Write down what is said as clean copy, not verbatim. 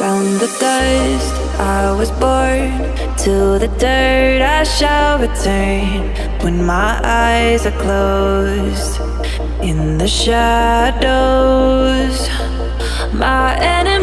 From the dust I was born, to the dirt I shall return. When my eyes are closed, in the shadows, my enemy